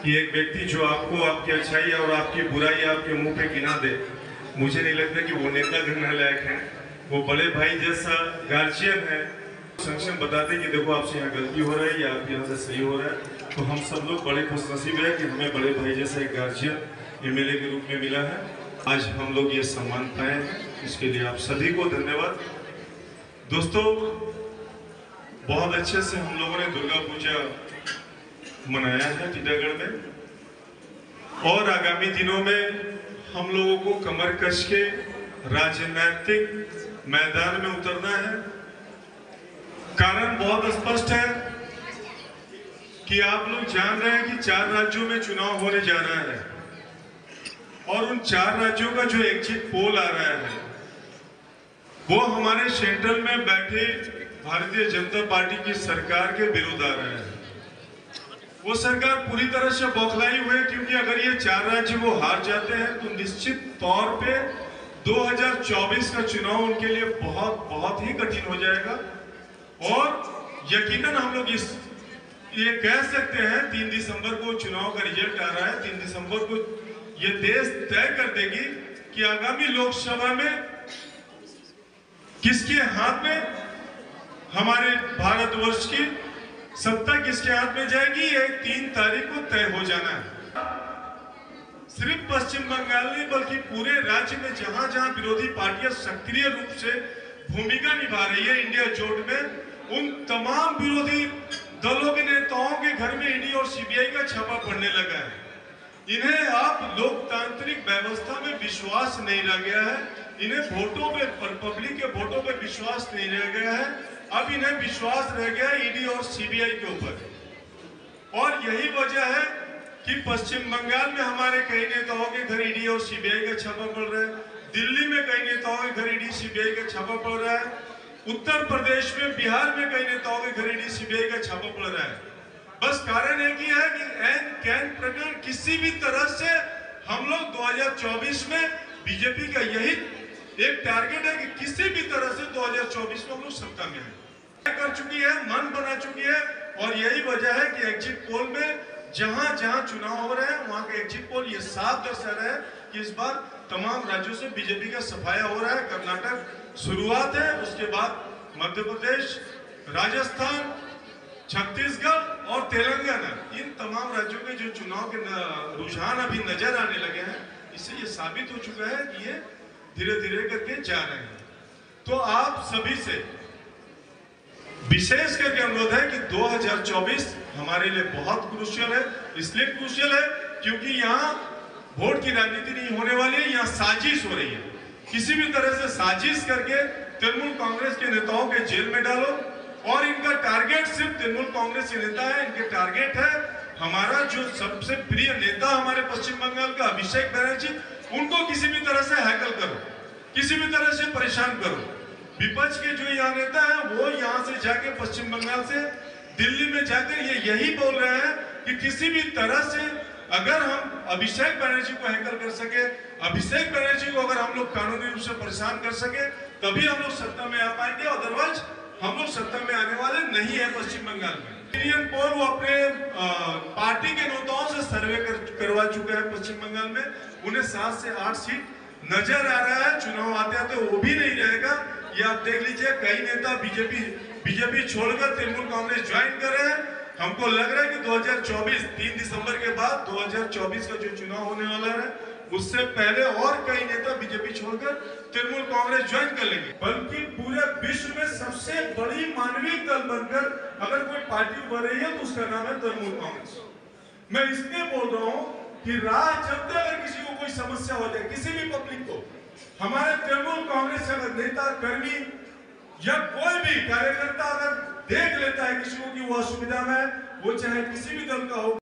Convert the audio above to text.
कि एक व्यक्ति जो आपको आपकी अच्छाई और आपकी बुराई आपके मुंह पे गिना दे, मुझे नहीं लगता कि वो नेता करने लायक है। वो बड़े भाई जैसा गार्जियन है, संक्षेम बताते कि देखो आपसे यहाँ गलती हो रहा है या आप यहाँ से सही हो रहा है। तो हम सब लोग बड़े खुशनसीब है कि हमें बड़े भाई जैसा एक गार्जियन एमएलए के रूप में मिला है। आज हम लोग ये सम्मान पाए हैं, इसके लिए आप सभी को धन्यवाद। दोस्तों, बहुत अच्छे से हम लोगों ने दुर्गा पूजा मनाया है टीटागढ़ में, और आगामी दिनों में हम लोगों को कमर कस के राजनीतिक मैदान में उतरना है। कारण बहुत स्पष्ट है कि आप लोग जान रहे हैं कि 4 राज्यों में चुनाव होने जा रहा है, और उन 4 राज्यों का जो एग्जिट पोल आ रहा है वो हमारे सेंट्रल में बैठे भारतीय जनता पार्टी की सरकार के विरुद्ध आ रहा है। वो सरकार पूरी तरह से बौखलाई हुई है, क्योंकि अगर ये 4 राज्य वो हार जाते हैं तो निश्चित तौर पे 2024 का चुनाव उनके लिए बहुत ही कठिन हो जाएगा। और यकीनन हम लोग ये कह सकते हैं 3 दिसंबर को चुनाव का रिजल्ट आ रहा है। 3 दिसंबर को ये देश तय कर देगी कि आगामी लोकसभा में किसके हाथ में हमारे भारतवर्ष की सत्ता किसके हाथ में जाएगी, ये 3 तारीख को तय हो जाना है। सिर्फ पश्चिम बंगाल नहीं बल्कि पूरे राज्य में जहां जहां विरोधी पार्टियां सक्रिय रूप से भूमिका निभा रही है इंडिया जोड़ में, उन तमाम विरोधी दलों के नेताओं के घर में ईडी और सीबीआई का छापा पड़ने लगा है। इन्हें आप लोकतांत्रिक व्यवस्था में विश्वास नहीं रह गया है, इन्हें वोटों पे, पब्लिक के वोटों पे विश्वास नहीं रह गया है। अब इन्हें विश्वास रह गया ईडी और सीबीआई के ऊपर। और यही वजह है कि पश्चिम बंगाल में हमारे कई नेताओं के घर ईडी और सीबीआई का छापा पड़ रहा है, दिल्ली में कई नेताओं के घर ईडी सीबीआई का छापा पड़ रहा है, उत्तर प्रदेश में, बिहार में कई नेताओं के घर ईडी सीबीआई का छापा पड़ रहा है। बस कारण एक ही है कि एन कैन प्रकरण किसी भी तरह से हम लोग 2024 में बीजेपी का यही एक टारगेट है कि किसी भी तरह से 2024 में हम लोग सत्ता में कर चुकी है, मन बना चुकी है। और यही वजह है कि एग्जिट पोल में जहां जहां चुनाव हो रहे हैं वहां के एग्जिट पोल ये साफ दर्शा रहे हैं कि इस बार तमाम राज्यों से बीजेपी का सफाया हो रहा है। कर्नाटक शुरुआत है, उसके बाद मध्य प्रदेश, राजस्थान, छत्तीसगढ़ और तेलंगाना, इन तमाम राज्यों के जो चुनाव के रुझान अभी नजर आने लगे हैं, इससे ये साबित हो चुका है कि ये धीरे धीरे करके जा रहे हैं। तो आप सभी से विशेष करके अनुरोध है कि 2024 हमारे लिए बहुत क्रूशियल है। इसलिए क्रूशियल है क्योंकि यहाँ वोट की राजनीति नहीं होने वाली है, यहाँ साजिश हो रही है। किसी भी तरह से साजिश करके तृणमूल कांग्रेस के नेताओं के जेल में डालो, और इनका टारगेट सिर्फ तृणमूल कांग्रेस के नेता है। इनके टारगेट है हमारा जो सबसे प्रिय नेता हमारे पश्चिम बंगाल का अभिषेक बनर्जी, उनको किसी भी तरह से हैकल करो, किसी भी तरह से परेशान करो। विपक्ष के जो यहाँ नेता है वो यहाँ से जाके पश्चिम बंगाल से दिल्ली में जाकर ये यही बोल रहे हैं कि किसी भी तरह से अगर हम अभिषेक बनर्जी को हैकल कर सके, अभिषेक बनर्जी को अगर हम लोग कानूनी रूप से परेशान कर सके, तभी हम लोग सत्ता में आ पाएंगे। अदरवाइज हम लोग सत्ता में आने वाले नहीं है पश्चिम बंगाल में। इंडियन पोल वो अपने पार्टी के नेताओं से सर्वे करवा चुके हैं पश्चिम बंगाल में, उन्हें 7 से 8 सीट नजर आ रहा है। चुनाव आते आते वो भी नहीं रहेगा। ये आप देख लीजिए, कई नेता बीजेपी छोड़कर तृणमूल कांग्रेस ज्वाइन कर रहे हैं। हमको लग रहा है कि 2024 3 दिसंबर के बाद 2024 का जो चुनाव होने वाला है उससे पहले और कई नेता बीजेपी छोड़कर तृणमूल कांग्रेस ज्वाइन कर लेंगे। बल्कि पूरे विश्व में सबसे बड़ी मानवीय दल बनकर अगर कोई पार्टी उभर रही है तो उसका नाम है तृणमूल कांग्रेस। मैं इसलिए बोल रहा हूँ कि राह चलते अगर किसी को कोई समस्या हो जाए, किसी भी पब्लिक को, हमारे तृणमूल कांग्रेस का नेता, कर्मी या कोई भी कार्यकर्ता अगर देख लेता है किसी को कि वो असुविधा में है, वो चाहे किसी भी दल का हो,